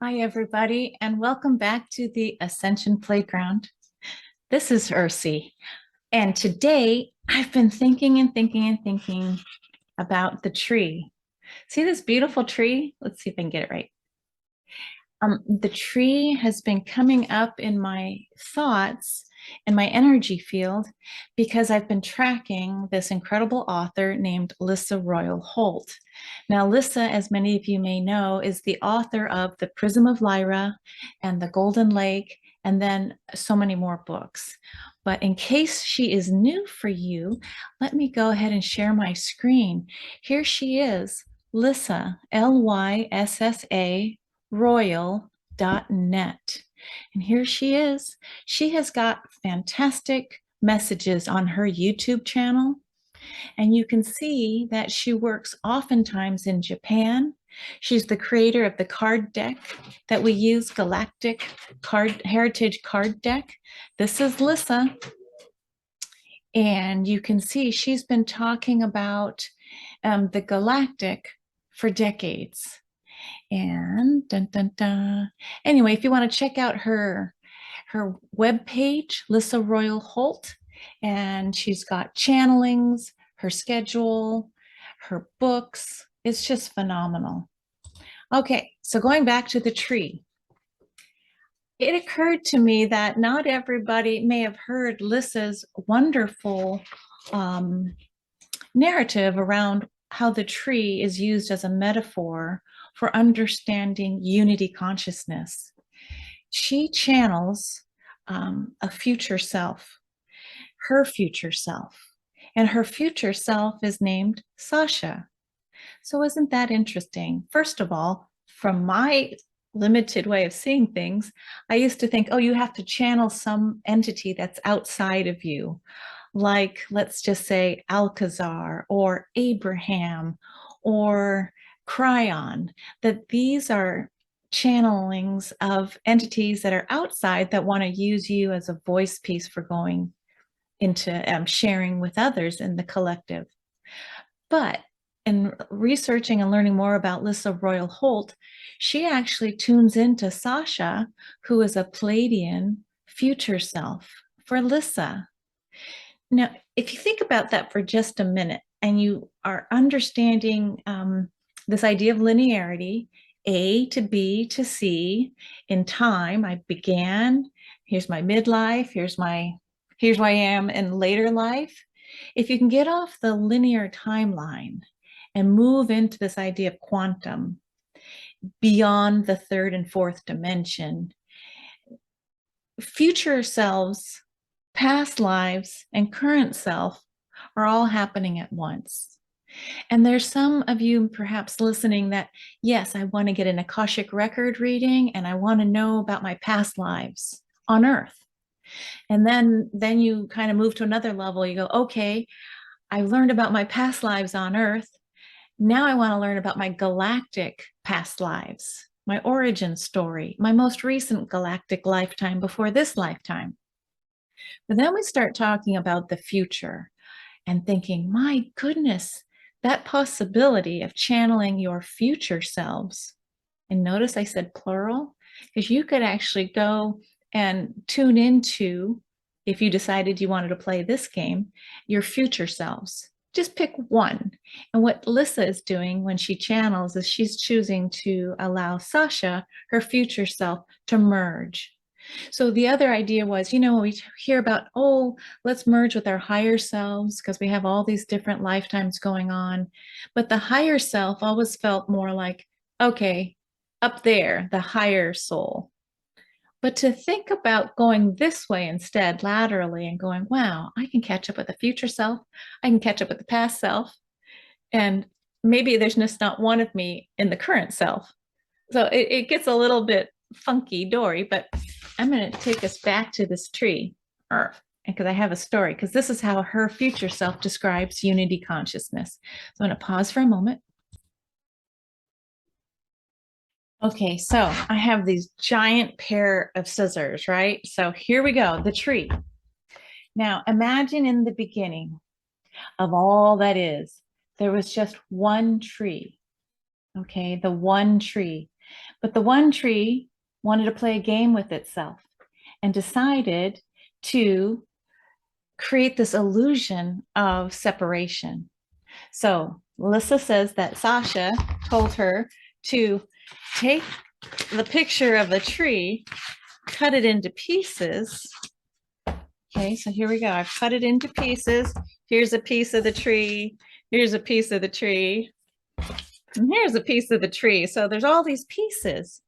Hi, everybody, and welcome back to the Ascension Playground. This is Ursie, and today I've been thinking and thinking and thinking about the tree. See this beautiful tree? Let's see if I can get it right. The tree has been coming up in my thoughts and my energy field because I've been tracking this incredible author named Lyssa Royal Holt. Now, Lyssa, as many of you may know, is the author of The Prism of Lyra and The Golden Lake, and then so many more books. But in case she is new for you, let me go ahead and share my screen. Here she is, Lyssa, Lyssa royal.net. And here she is. She has got fantastic messages on her YouTube channel. And you can see that she works oftentimes in Japan. She's the creator of the card deck that we use, Galactic Heritage Card Deck. This is Lyssa. And you can see she's been talking about the Galactic for decades. And dun, dun, dun. Anyway, if you want to check out her webpage, Lyssa Royal Holt, and she's got channelings, her schedule, her books. It's just phenomenal. Okay, so going back to the tree, it occurred to me that not everybody may have heard Lyssa's wonderful narrative around how the tree is used as a metaphor for understanding unity consciousness. She channels a future self, her future self, and her future self is named Sasha. So isn't that interesting? First of all, from my limited way of seeing things, I used to think, oh, you have to channel some entity that's outside of you, like, let's just say Alcazar or Abraham or Cryon, that these are channelings of entities that are outside that want to use you as a voice piece for going into sharing with others in the collective. But in researching and learning more about Lyssa Royal Holt, she actually tunes into Sasha, who is a Pleiadean future self for Lyssa. Now, if you think about that for just a minute and you are understanding this idea of linearity, A to B to C in time, I began, here's my midlife, here's where I am in later life. If you can get off the linear timeline and move into this idea of quantum beyond the third and fourth dimension, future selves, past lives, and current self are all happening at once. And there's some of you perhaps listening that, yes, I want to get an Akashic record reading and I want to know about my past lives on Earth. And then you kind of move to another level. You go, okay, I've learned about my past lives on Earth. Now I want to learn about my galactic past lives, my origin story, my most recent galactic lifetime before this lifetime. But then we start talking about the future and thinking, my goodness, that possibility of channeling your future selves. And notice I said plural, because you could actually go and tune into, if you decided you wanted to play this game, your future selves. Just pick one. And what Lyssa is doing when she channels is she's choosing to allow Sasha, her future self, to merge. So the other idea was, when we hear about, oh, let's merge with our higher selves because we have all these different lifetimes going on. But the higher self always felt more like, okay, up there, the higher soul. But to think about going this way instead, laterally, and going, wow, I can catch up with the future self. I can catch up with the past self. And maybe there's just not one of me in the current self. So it gets a little bit funky dory, but I'm going to take us back to this tree, because I have a story, because this is how her future self describes unity consciousness. So I'm going to pause for a moment. Okay, so I have these giant pair of scissors, right? So here we go, the tree. Now imagine in the beginning, of all that is. There was just one tree. Okay, the one tree. But the one tree wanted to play a game with itself and decided to create this illusion of separation. So Lyssa says that Sasha told her to take the picture of the tree, cut it into pieces. Okay, so here we go. I've cut it into pieces. Here's a piece of the tree. Here's a piece of the tree. And here's a piece of the tree. So there's all these pieces.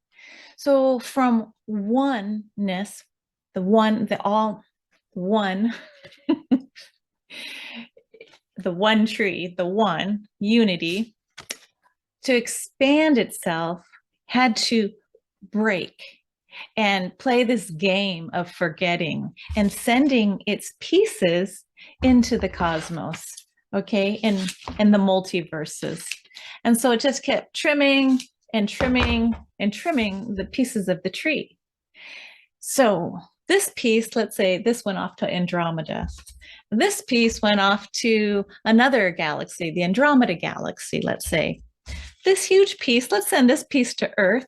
So from oneness, the all one, the one tree, the one unity, to expand itself had to break and play this game of forgetting and sending its pieces into the cosmos, okay, in the multiverses. And so it just kept trimming and trimming and trimming the pieces of the tree. So this piece, let's say this went off to Andromeda. This piece went off to another galaxy, the Andromeda galaxy, let's say. This huge piece, let's send this piece to Earth.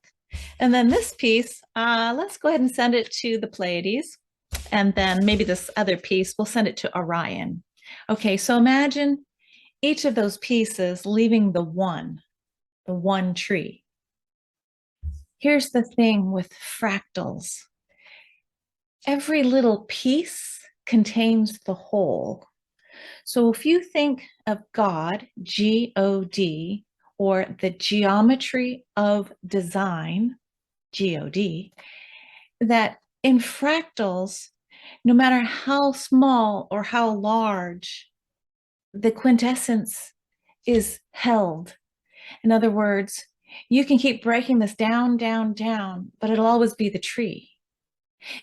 And then this piece, let's go ahead and send it to the Pleiades. And then maybe this other piece, we'll send it to Orion. Okay, so imagine each of those pieces leaving the one tree. Here's the thing with fractals. Every little piece contains the whole. So if you think of God, G-O-D, or the geometry of design, G-O-D, that in fractals, no matter how small or how large, the quintessence is held. In other words, you can keep breaking this down, down, down, but it'll always be the tree.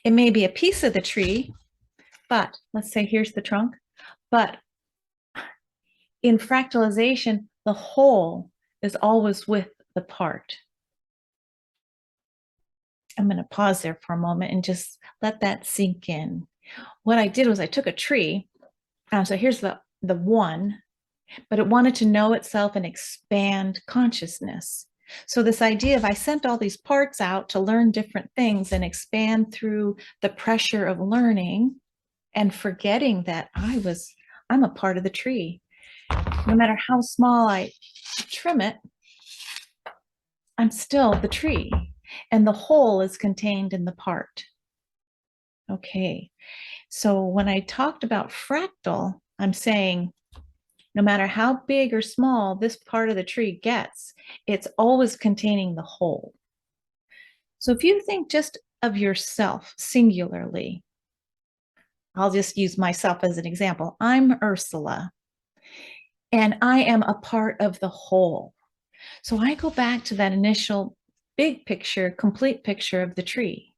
It may be a piece of the tree, but let's say here's the trunk, but in fractalization, the whole is always with the part. I'm going to pause there for a moment and just let that sink in. What I did was I took a tree, so here's the one, but it wanted to know itself and expand consciousness. So this idea of I sent all these parts out to learn different things and expand through the pressure of learning and forgetting that I'm a part of the tree. No matter how small I trim it, I'm still the tree, and the whole is contained in the part. Okay, so when I talked about fractal, I'm saying no matter how big or small this part of the tree gets, it's always containing the whole. So if you think just of yourself singularly, I'll just use myself as an example. I'm Ursula, and I am a part of the whole. So I go back to that initial big picture, complete picture of the tree.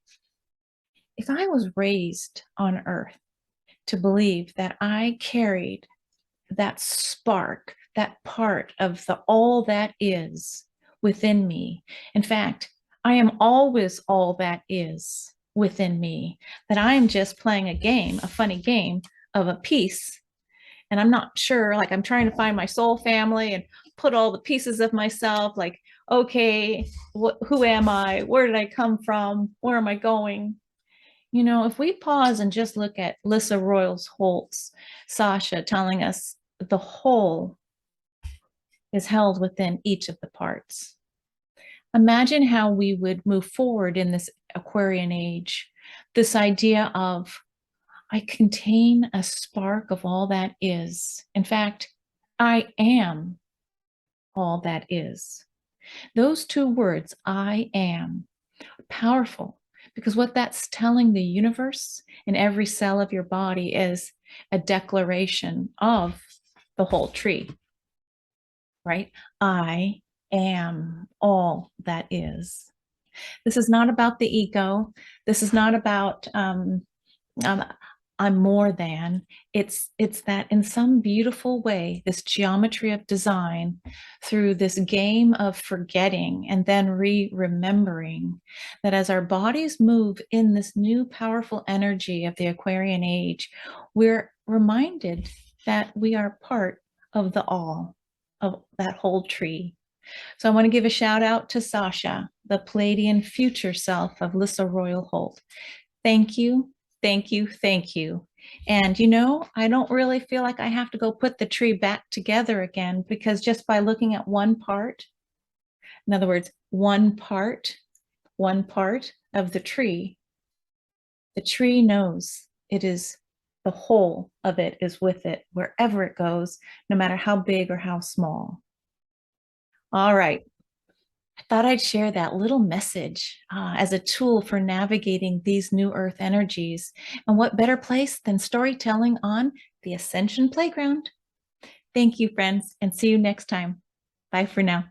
If I was raised on earth to believe that I carried that spark, that part of the all that is within me. In fact, I am always all that is within me, that I am just playing a game, a funny game of a piece. And I'm not sure, like I'm trying to find my soul family and put all the pieces of myself, like, okay, who am I? Where did I come from? Where am I going? You know, if we pause and just look at Lyssa Royal Holt's Sasha telling us the whole is held within each of the parts. Imagine how we would move forward in this Aquarian age, this idea of I contain a spark of all that is. In fact, I am all that is. Those two words, I am, powerful, because what that's telling the universe in every cell of your body is a declaration of the whole tree, right? I am all that is. This is not about the ego. This is not about I'm more than. It's that in some beautiful way, this geometry of design through this game of forgetting and then remembering that as our bodies move in this new powerful energy of the Aquarian age, we're reminded that we are part of the all, of that whole tree. So I want to give a shout out to Sasha, the Pleiadean future self of Lyssa Royal Holt. Thank you, thank you, thank you. And I don't really feel like I have to go put the tree back together again, because just by looking at one part, in other words, one part of the tree knows it is, the whole of it is with it wherever it goes, no matter how big or how small. All right. I thought I'd share that little message as a tool for navigating these new earth energies. And what better place than storytelling on the Ascension Playground? Thank you, friends, and see you next time. Bye for now.